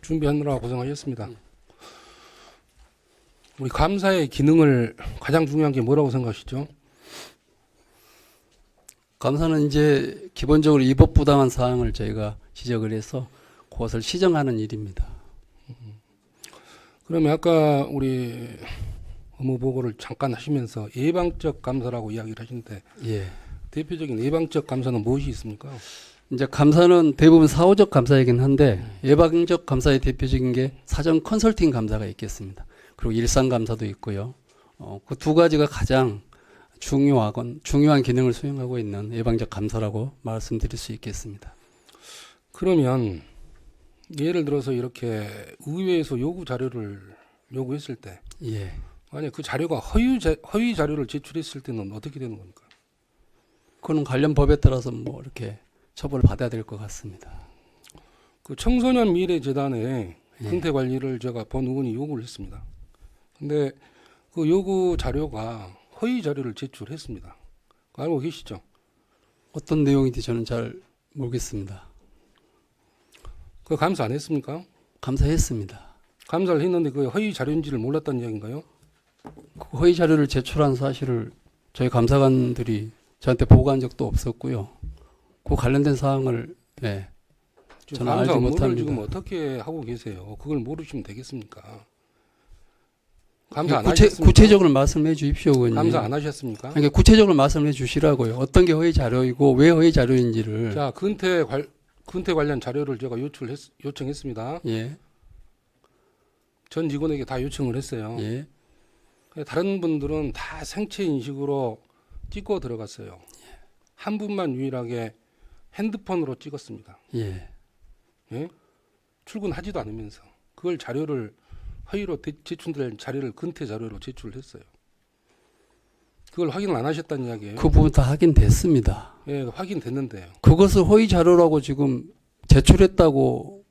준비하느라 고생하셨습니다. 우리 감사의 기능을 가장 중요한 게 뭐라고 생각하시죠? 감사는 이제 기본적으로 위법부당한 사항을 저희가 지적을 해서 그것을 시정하는 일입니다. 그러면 아까 우리 업무 보고를 잠깐 하시면서 예방적 감사라고 이야기를 하시는데 예. 대표적인 예방적 감사는 무엇이 있습니까? 이제 감사는 대부분 사후적 감사이긴 한데 예방적 감사의 대표적인 게 사전 컨설팅 감사가 있겠습니다. 그리고 일상 감사도 있고요. 그 두 가지가 가장 중요한 기능을 수행하고 있는 예방적 감사라고 말씀드릴 수 있겠습니다. 그러면 예를 들어서 이렇게 의회에서 요구 자료를 요구했을 때 예. 만약 그 자료가 허위 자료를 제출했을 때는 어떻게 되는 겁니까? 그거는 관련 법에 따라서 뭐 이렇게 처벌을 받아야 될 것 같습니다. 그 청소년 미래재단의 예. 근태 관리를 제가 본 의원이 요구를 했습니다. 근데 그 요구 자료가 허위 자료를 제출했습니다. 그거 알고 계시죠? 어떤 내용인지 저는 잘 모르겠습니다. 그거 감사 안 했습니까? 감사했습니다. 감사를 했는데 그 허위 자료인지를 몰랐다는 이야기인가요? 그 허위 자료를 제출한 사실을 저희 감사관들이 저한테 보고한 적도 없었고요. 그 관련된 사항을 지금 저는 감사 알지 업무를 못합니다. 지금 어떻게 하고 계세요? 그걸 모르시면 되겠습니까? 감사 안 하셨습니까? 구체적으로 말씀해 주십시오, 의원님. 감사 안 하셨습니까? 그러니까 구체적으로 말씀해 주시라고요. 어떤 게 허위 자료이고 왜 허위 자료인지를. 자, 근태 관련 자료를 제가 요청했습니다. 예, 전 직원에게 다 요청을 했어요. 예, 다른 분들은 다 생체 인식으로 찍고 들어갔어요. 한 분만 유일하게 핸드폰으로 찍었습니다. 예. 예? 출근하지도 않으면서 그걸 자료를 허위로 제출될 자료를 근태 자료로 제출을 했어요. 그걸 확인을 안 하셨다는 이야기예요. 그 부분 다 확인됐습니다. 예, 확인됐는데요. 그것을 허위 자료라고 지금 제출했다고.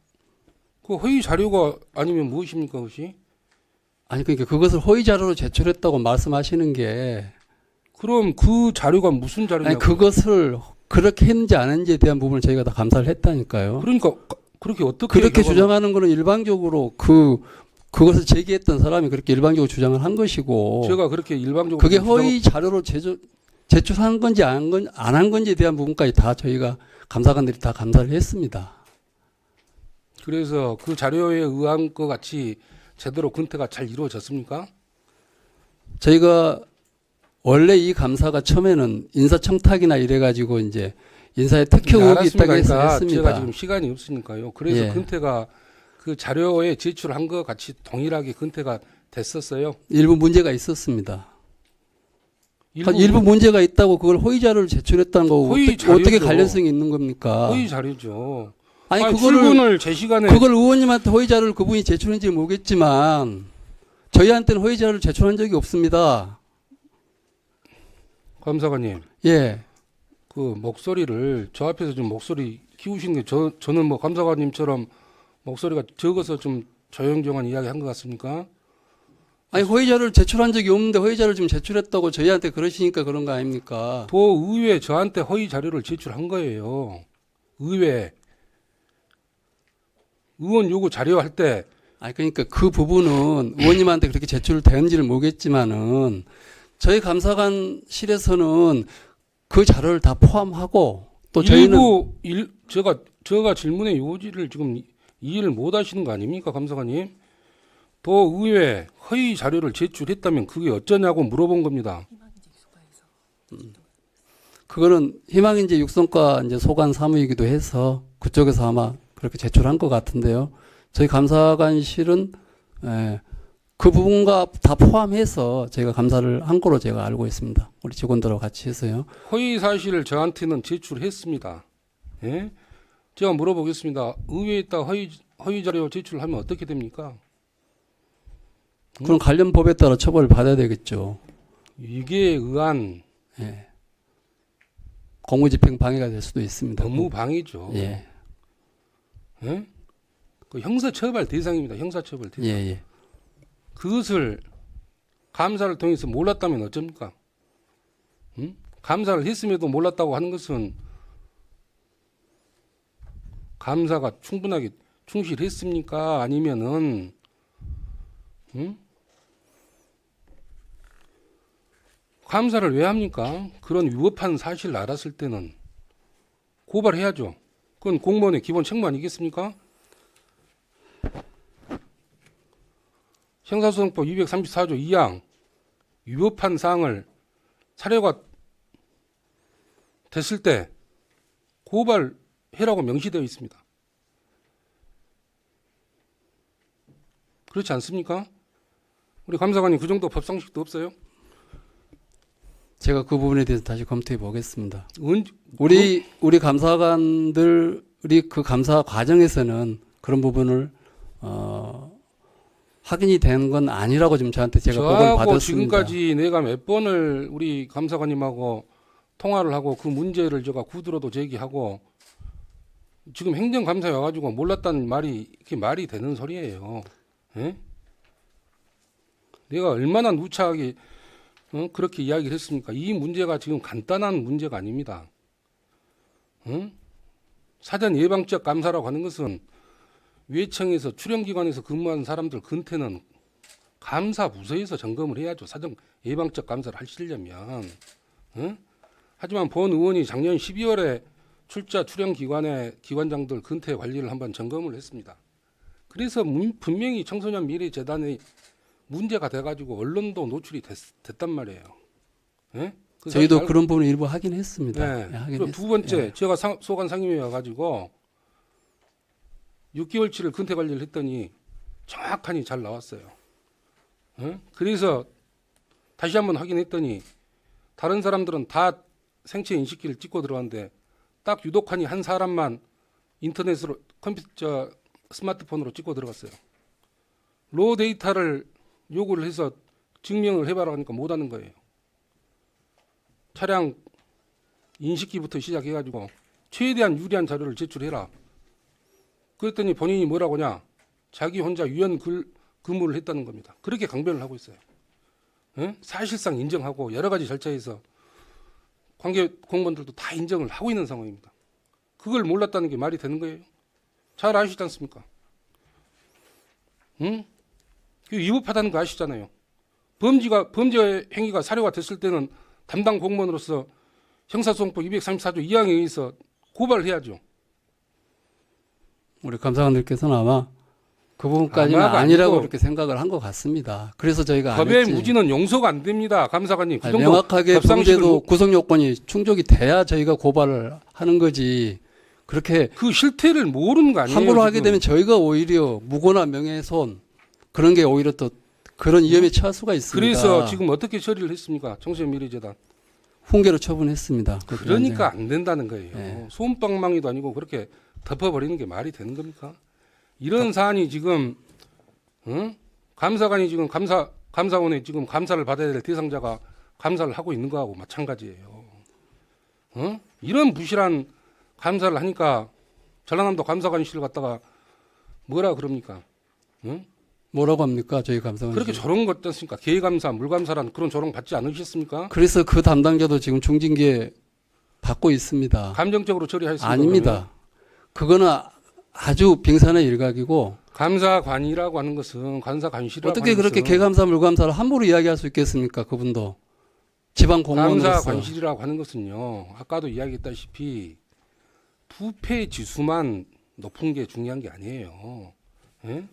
그 허위 자료가 아니면 무엇입니까, 그것이? 아니, 그러니까 그것을 허위 자료로 제출했다고 말씀하시는 게. 그럼 그 자료가 무슨 자료냐고? 아니, 그것을 그렇게 했는지 안 했는지에 대한 부분을 저희가 다 감사를 했다니까요. 그러니까 그렇게 어떻게 그렇게 결과가- 주장하는 거는 일방적으로 그것을 제기했던 사람이 그렇게 일방적으로 주장을 한 것이고, 제가 그렇게 일방적으로 그게 허위 자료로 제출한 건지 안 한 건지에 대한 부분까지 다 저희가 감사관들이 다 감사를 했습니다. 그래서 그 자료에 의한 것 같이 제대로 근태가 잘 이루어졌습니까? 저희가 원래 이 감사가 처음에는 인사청탁이나 이래가지고 이제 인사에 특혜 의혹이 있다고 해서 제가 했습니다. 지금 시간이 없으니까요. 그래서 예. 근태가 그 자료에 제출한 것 같이 동일하게 근태가 됐었어요. 일부 문제가 있었습니다. 일부 일부 문제가 있다고 그걸 허위 자료를 제출했다는 거고 허위 어떻게 자료죠. 관련성이 있는 겁니까? 허위 자료죠. 아니 그거를 출근을 제 시간에 그걸 의원님한테 허위 자료를 그분이 제출했는지 모르겠지만 저희한테는 허위 자료를 제출한 적이 없습니다. 감사관님, 예. 그 목소리를 저 앞에서 좀 목소리 키우신 게 저는 뭐 감사관님처럼 목소리가 적어서 좀 조용조용한 이야기 한 것 같습니까? 아니 허위 자료를 제출한 적이 없는데 허위 자료를 지금 제출했다고 저희한테 그러시니까 그런 거 아닙니까? 도의회 저한테 허위 자료를 제출한 거예요. 의회 의원 요구 자료 할 때 아니 그러니까 그 부분은 의원님한테 그렇게 제출되는지를 모르겠지만은 저희 감사관실에서는 그 자료를 다 포함하고 또 저희는 제가 질문의 요지를 지금 이해를 못 하시는 거 아닙니까, 감사관님? 도의회 허위 자료를 제출했다면 그게 어쩌냐고 물어본 겁니다. 그거는 희망인재 육성과 이제 소관 사무이기도 해서 그쪽에서 아마 그렇게 제출한 것 같은데요. 저희 감사관실은 그 부분과 다 포함해서 저희가 감사를 한 거로 제가 알고 있습니다. 우리 직원들하고 같이 해서요. 허위 사실을 저한테는 제출했습니다. 예? 제가 물어보겠습니다. 의회에다 허위 자료 제출하면 어떻게 됩니까? 그럼 관련 법에 따라 처벌을 받아야 되겠죠. 이게 의한 예. 공무집행 방해가 될 수도 있습니다. 업무 방해죠. 예. 예? 그 형사처벌 대상입니다. 형사처벌 대상. 예, 예. 그것을 감사를 통해서 몰랐다면 어쩝니까? 응? 감사를 했음에도 몰랐다고 하는 것은 감사가 충실했습니까? 아니면은 감사를 왜 합니까? 그런 위법한 사실을 알았을 때는 고발해야죠. 그건 공무원의 기본 책무 아니겠습니까? 형사소송법 234조 2항 위법한 사항을 사례가 됐을 때 고발해라고 명시되어 있습니다. 그렇지 않습니까? 우리 감사관님 그 정도 법상식도 없어요? 제가 그 부분에 대해서 다시 검토해 보겠습니다. 은, 우리 감사관들이 그 감사 과정에서는 그런 부분을 확인이 된 건 아니라고 지금 저한테 제가 보고를 저하고 받았습니다. 지금까지 내가 몇 번을 우리 감사관님하고 통화를 하고 그 문제를 제가 구두로도 제기하고 지금 행정감사에 와가지고 몰랐다는 말이 이렇게 말이 되는 소리예요. 예? 내가 얼마나 누차하게 그렇게 이야기를 했습니까? 이 문제가 지금 간단한 문제가 아닙니다. 사전 예방적 감사라고 하는 것은 외청에서 출연기관에서 근무하는 사람들 근태는 감사 부서에서 점검을 해야죠. 사전 예방적 감사를 하시려면. 하지만 본 의원이 작년 12월에 출자 출연기관의 기관장들 근태 관리를 한번 점검을 했습니다. 그래서 분명히 청소년 미래재단의 문제가 돼가지고 언론도 노출이 됐단 말이에요. 예? 저희도 그런 부분을 일부 하긴 했습니다. 네. 예, 하긴 그리고 두 번째, 예. 제가 소관 상임위에 와가지고 6개월치를 근태 관리를 했더니 정확하니 잘 나왔어요. 그래서 다시 한번 확인했더니 다른 사람들은 다 생체 인식기를 찍고 들어갔는데 딱 유독하니 한 사람만 인터넷으로 컴퓨터 스마트폰으로 찍고 들어갔어요. 로 데이터를 요구를 해서 증명을 해봐라 하니까 못하는 거예요. 차량 인식기부터 시작해가지고 최대한 유리한 자료를 제출해라. 그랬더니 본인이 뭐라고 하냐? 자기 혼자 유연 근무를 했다는 겁니다. 그렇게 강변을 하고 있어요. 예? 사실상 인정하고 여러 가지 절차에서 관계 공무원들도 다 인정을 하고 있는 상황입니다. 그걸 몰랐다는 게 말이 되는 거예요? 잘 아시지 않습니까? 응? 그 위법하다는 거 아시잖아요. 범죄 행위가 사료가 됐을 때는 담당 공무원으로서 형사소송법 234조 2항에 의해서 고발을 해야죠. 우리 감사관들께서는 아마 그 부분까지는 아마가 아니라고 아니고 그렇게 생각을 한 것 같습니다. 그래서 저희가 안 법의 했지. 무지는 용서가 안 됩니다. 감사관님. 그 아니, 정도 명확하게 법상식을 범죄도 구성 요건이 충족이 돼야 저희가 고발을 하는 거지. 그렇게 그 실태를 모르는 거 아니에요? 함부로 하게 지금. 되면 저희가 오히려 무고나 명예훼손 그런 게 오히려 또 그런 위험에 처할 수가 있습니다. 그래서 지금 어떻게 처리를 했습니까? 청소년 미래재단. 훈계로 처분했습니다. 그러니까 안 된다는 거예요. 네. 소음방망이도 아니고 그렇게 덮어버리는 게 말이 되는 겁니까? 이런 사안이 지금 감사관이 지금 감사원에 지금 감사를 받아야 될 대상자가 감사를 하고 있는 거하고 마찬가지예요. 이런 부실한 감사를 하니까 전라남도 감사관실 갔다가 뭐라 그럽니까? 뭐라고 합니까? 저희 감사관. 그렇게 조롱 받지 않습니까? 개감사, 물감사라는 그런 조롱 받지 않으셨습니까? 그래서 그 담당자도 지금 중징계 받고 있습니다. 감정적으로 처리하셨습니까? 아닙니다. 그거는 아주 빙산의 일각이고 감사관이라고 하는 것은 감사관실이라고 어떻게 하는 그렇게 것은 개감사 물감사를 함부로 이야기할 수 있겠습니까? 그분도 지방 공무원으로서. 감사관실이라고 하는 것은요. 아까도 이야기했다시피 부패 지수만 높은 게 중요한 게 아니에요. 예?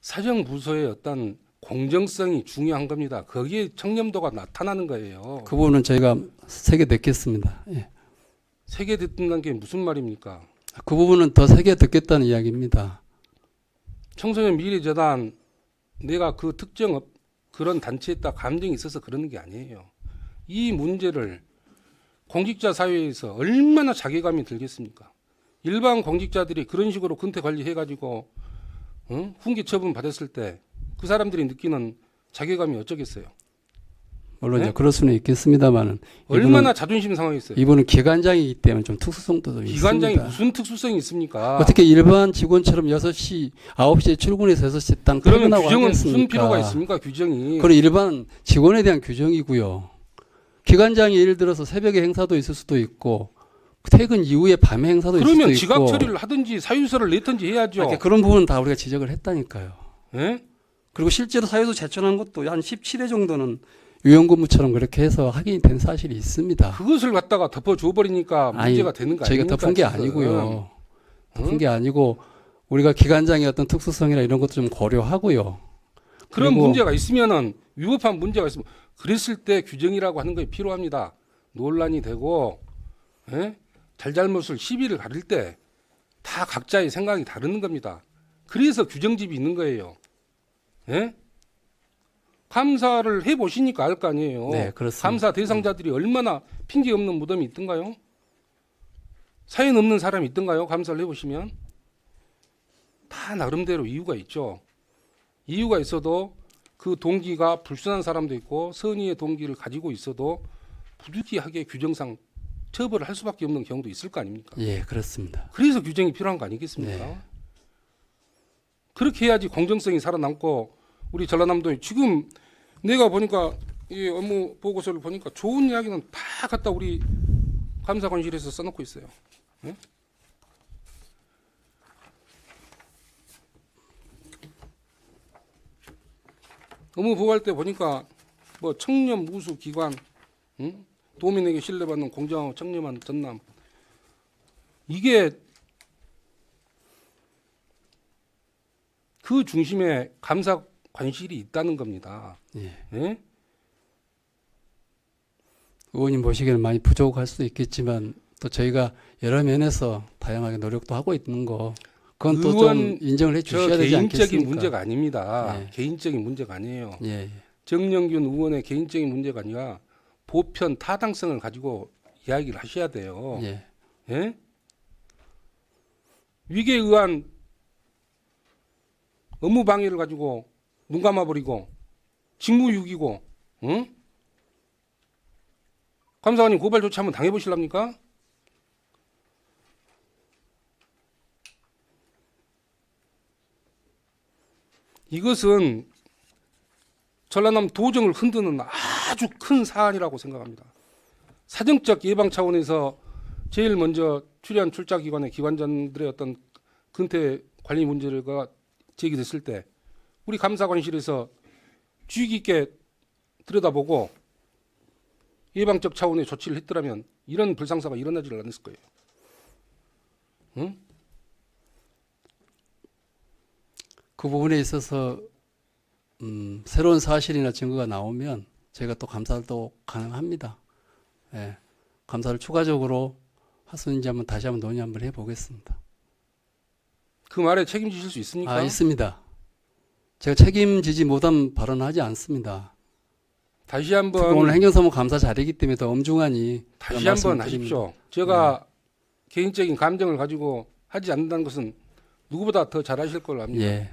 사정부서의 어떤 공정성이 중요한 겁니다. 거기에 청렴도가 나타나는 거예요. 그 부분은 저희가 세게 듣겠습니다. 예. 세계 듣는다는 게 무슨 말입니까? 그 부분은 더 세게 듣겠다는 이야기입니다. 청소년 미래재단 내가 그 특정 그런 단체에 딱 감정이 있어서 그러는 게 아니에요. 이 문제를 공직자 사회에서 얼마나 자괴감이 들겠습니까? 일반 공직자들이 그런 식으로 근태 관리해가지고 훈계 처분 받았을 때 그 사람들이 느끼는 자괴감이 어쩌겠어요? 물론 네? 이제 그럴 수는 있겠습니다만은 얼마나 자존심 상하겠어요? 이분은 기관장이기 때문에 좀 특수성도 좀 기관장이 있습니다. 무슨 특수성이 있습니까? 어떻게 일반 직원처럼 6시, 9시에 출근해서 6시에 딱 그러면 퇴근하고 규정은 하겠습니까? 무슨 필요가 있습니까? 규정이. 그건 일반 직원에 대한 규정이고요. 기관장이 예를 들어서 새벽에 행사도 있을 수도 있고 퇴근 이후에 밤 행사도 있을 그러면 수도 지각 있고 처리를 하든지 사유서를 냈든지 해야죠. 이렇게 그런 부분은 다 우리가 지적을 했다니까요. 예? 그리고 실제로 사유서 제출한 것도 한 17회 정도는 유연근무처럼 그렇게 해서 확인이 된 사실이 있습니다. 그것을 갖다가 덮어줘 버리니까 문제가 되는 거 저희가 아닙니까? 덮은 게 지금? 아니고요. 덮은 게 아니고 우리가 기관장의 어떤 특수성이나 이런 것도 좀 고려하고요. 그런 그리고 문제가 있으면은 위법한 문제가 있으면 그랬을 때 규정이라고 하는 게 필요합니다. 논란이 되고 예? 잘잘못을 시비를 가릴 때 다 각자의 생각이 다른 겁니다. 그래서 규정집이 있는 거예요. 예? 감사를 해보시니까 알 거 아니에요. 네, 그렇습니다. 감사 대상자들이 얼마나 핑계 없는 무덤이 있던가요? 사연 없는 사람이 있던가요? 감사를 해보시면 다 나름대로 이유가 있죠. 이유가 있어도 그 동기가 불순한 사람도 있고 선의의 동기를 가지고 있어도 부득이하게 규정상 처벌을 할 수밖에 없는 경우도 있을 거 아닙니까? 예, 그렇습니다. 그래서 규정이 필요한 거 아니겠습니까? 네. 그렇게 해야지 공정성이 살아남고 우리 전라남도에 지금 내가 보니까 이 업무 보고서를 보니까 좋은 이야기는 다 갖다 우리 감사관실에서 써놓고 있어요. 예? 업무 보고할 때 보니까 뭐 청렴 우수 기관, 응? 도민에게 신뢰받는 공정하고 청렴한 전남 이게 그 중심에 감사 관실이 있다는 겁니다. 예. 예? 의원님 보시기에는 많이 부족할 수도 있겠지만 또 저희가 여러 면에서 다양하게 노력도 하고 있는 거 그건 또 좀 인정을 해 저 주셔야 되지 않겠습니까? 개인적인 문제가 아닙니다. 예. 개인적인 문제가 아니에요. 예, 예. 정영균 의원의 개인적인 문제가 아니라 보편 타당성을 가지고 이야기를 하셔야 돼요. 예. 예? 위계에 의한 업무 방해를 가지고 눈 감아버리고 직무유기고, 응? 감사관님 고발 조치 한번 당해보실랍니까? 이것은 전라남 도정을 흔드는 아주 큰 사안이라고 생각합니다. 사정적 예방 차원에서 제일 먼저 출연 출자기관의 기관장들의 어떤 근태 관리 문제가 제기됐을 때 우리 감사관실에서 주의 깊게 들여다보고 예방적 차원의 조치를 했더라면 이런 불상사가 일어나지를 않았을 거예요. 응? 그 부분에 있어서 새로운 사실이나 증거가 나오면 저희가 또 감사를 또 가능합니다. 예. 감사를 추가적으로 할 수 있는지 한번 다시 한번 논의 한번 해보겠습니다. 그 말에 책임지실 수 있습니까? 아, 있습니다. 제가 책임지지 못한 발언을 하지 않습니다. 다시 한번 오늘 행정사무 감사 자리이기 때문에 더 엄중하니 다시 그런 한번 말씀을 하십시오. 제가 개인적인 감정을 가지고 하지 않는다는 것은 누구보다 더 잘하실 걸로 압니다. 예.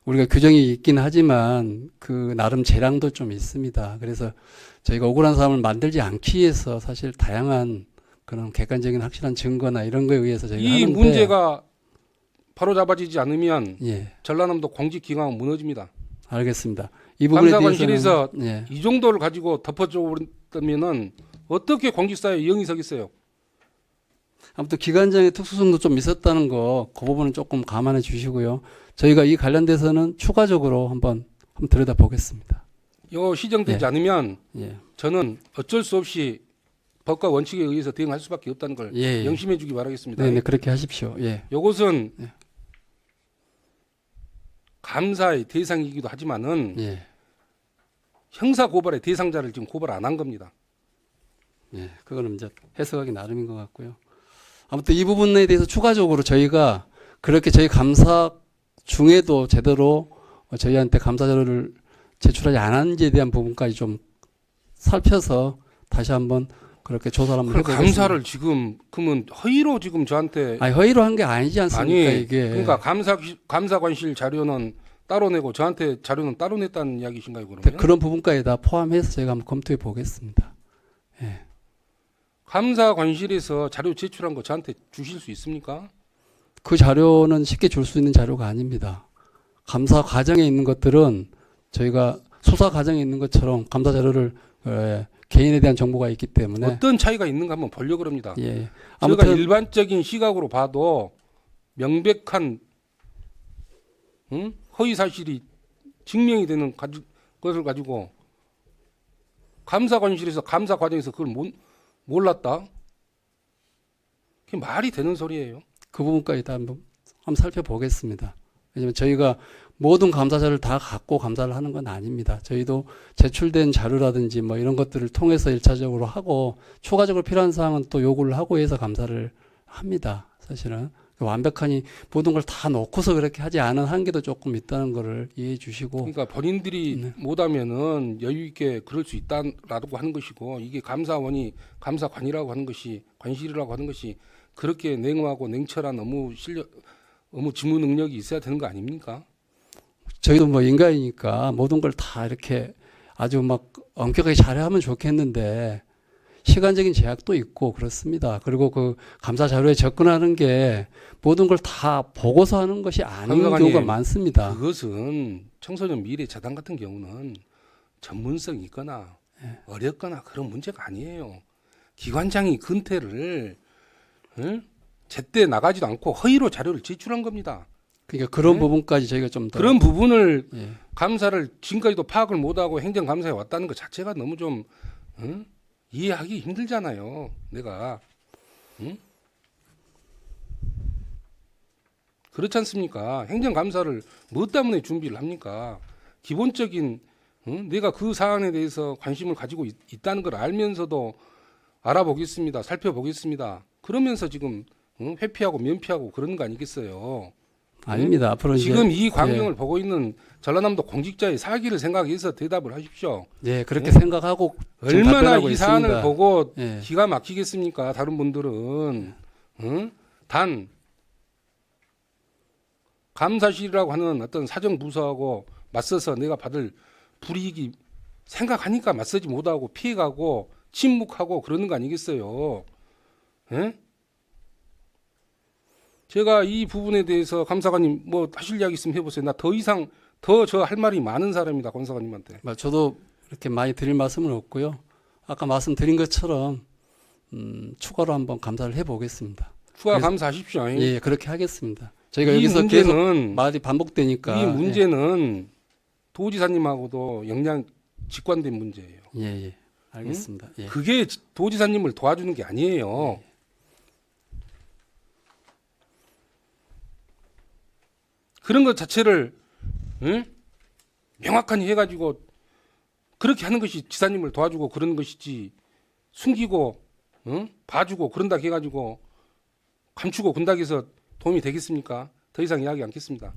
우리가 규정이 있긴 하지만 그 나름 재량도 좀 있습니다. 그래서 저희가 억울한 사람을 만들지 않기 위해서 사실 다양한 그런 객관적인 확실한 증거나 이런 거에 의해서 저희가 이 하는데 문제가 바로 잡아지지 않으면 예. 전라남도 공직기강은 무너집니다. 알겠습니다. 이 부분에 감사관실에서 대해서는 예. 이 정도를 가지고 덮어줘 버렸다면은 어떻게 공직사회에 영이 서겠어요? 아무튼 기관장의 특수성도 좀 있었다는 거, 그 부분은 조금 감안해 주시고요. 저희가 이 관련돼서는 추가적으로 한번 들여다보겠습니다. 이거 시정되지 예. 않으면 예. 저는 어쩔 수 없이 법과 원칙에 의해서 대응할 수밖에 없다는 걸 예, 예. 명심해 주기 바라겠습니다. 네, 네, 그렇게 하십시오. 예. 이것은 예. 감사의 대상이기도 하지만은 예. 형사 고발의 대상자를 지금 고발 안 한 겁니다. 예. 그거는 이제 해석하기 나름인 것 같고요. 아무튼 이 부분에 대해서 추가적으로 저희가 그렇게 저희 감사 중에도 제대로 저희한테 감사 자료를 제출하지 않았는지에 대한 부분까지 좀 살펴서 다시 한번 그렇게 조사를 한번 해보겠습니다. 감사를 지금 그러면 허위로 지금 저한테 아니, 허위로 한 게 아니지 않습니까? 아니 이게. 그러니까 감사관실 자료는 따로 내고 저한테 자료는 따로 냈다는 이야기신가요, 그러면? 그런 부분까지 다 포함해서 저희가 한번 검토해 보겠습니다. 예. 감사관실에서 자료 제출한 거 저한테 주실 수 있습니까? 그 자료는 쉽게 줄 수 있는 자료가 아닙니다. 감사 과정에 있는 것들은 저희가 수사 과정에 있는 것처럼 감사 자료를 개인에 대한 정보가 있기 때문에 어떤 차이가 있는가 한번 보려고 합니다. 예. 제가 아무튼 일반적인 시각으로 봐도 명백한 허위 사실이 증명이 되는 것을 가지고 감사관실에서 감사 과정에서 그걸 몰랐다? 그게 말이 되는 소리예요. 그 부분까지 다 한번 살펴보겠습니다. 왜냐하면 저희가 모든 감사 자료를 다 갖고 감사를 하는 건 아닙니다. 저희도 제출된 자료라든지 뭐 이런 것들을 통해서 1차적으로 하고 추가적으로 필요한 사항은 또 요구를 하고 해서 감사를 합니다. 사실은 완벽하니 모든 걸 다 놓고서 그렇게 하지 않은 한계도 조금 있다는 거를 이해해 주시고. 그러니까 본인들이 네. 못하면은 여유 있게 그럴 수 있다라고 하는 것이고, 이게 감사원이 감사관이라고 하는 것이, 관실이라고 하는 것이 그렇게 냉엄하고 냉철한 업무 직무 능력이 있어야 되는 거 아닙니까? 저희도 뭐 인간이니까 모든 걸 다 이렇게 아주 막 엄격하게 잘하면 좋겠는데 시간적인 제약도 있고 그렇습니다. 그리고 그 감사 자료에 접근하는 게 모든 걸 다 보고서 하는 것이 아닌 감사관님, 경우가 많습니다. 그것은 청소년 미래 재단 같은 경우는 전문성이 있거나 어렵거나 그런 문제가 아니에요. 기관장이 근태를 제때 나가지도 않고 허위로 자료를 제출한 겁니다. 그러니까 그런 네? 부분까지 저희가 좀 더 그런 부분을 예. 감사를 지금까지도 파악을 못하고 행정감사에 왔다는 것 자체가 너무 좀 이해하기 힘들잖아요. 내가 그렇지 않습니까? 행정감사를 뭐 때문에 준비를 합니까? 기본적인 내가 그 사안에 대해서 관심을 가지고 있다는 걸 알면서도 알아보겠습니다. 살펴보겠습니다. 그러면서 지금 회피하고 면피하고 그러는 거 아니겠어요? 아닙니다. 앞으로 지금 이제 이 광경을 보고 있는 전라남도 공직자의 사기를 생각해서 대답을 하십시오. 예, 그렇게 생각하고 지금 얼마나 답변하고 이 사안을 있습니다. 보고 예. 기가 막히겠습니까? 다른 분들은 단 감사실이라고 하는 어떤 사정부서하고 맞서서 내가 받을 불이익이 생각하니까 맞서지 못하고 피해가고 침묵하고 그러는 거 아니겠어요? 예? 제가 이 부분에 대해서 감사관님 뭐 하실 이야기 있으면 해보세요. 나 더 이상 더 저 할 말이 많은 사람입니다. 감사관님한테. 저도 이렇게 많이 드릴 말씀은 없고요. 아까 말씀드린 것처럼 추가로 한번 감사를 해보겠습니다. 추가 그래서- 감사하십시오. 예, 그렇게 하겠습니다. 저희가 이 여기서 계속 문제는 말이 반복되니까 이 문제는 도지사님하고도 영양 직관된 문제예요. 예, 알겠습니다. 예. 그게 도지사님을 도와주는 게 아니에요. 그런 것 자체를 명확하게 해가지고 그렇게 하는 것이 지사님을 도와주고 그러는 것이지, 숨기고 봐주고 그런다 해가지고 감추고 군다고 해서 도움이 되겠습니까? 더 이상 이야기 않겠습니다.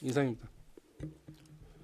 이상입니다.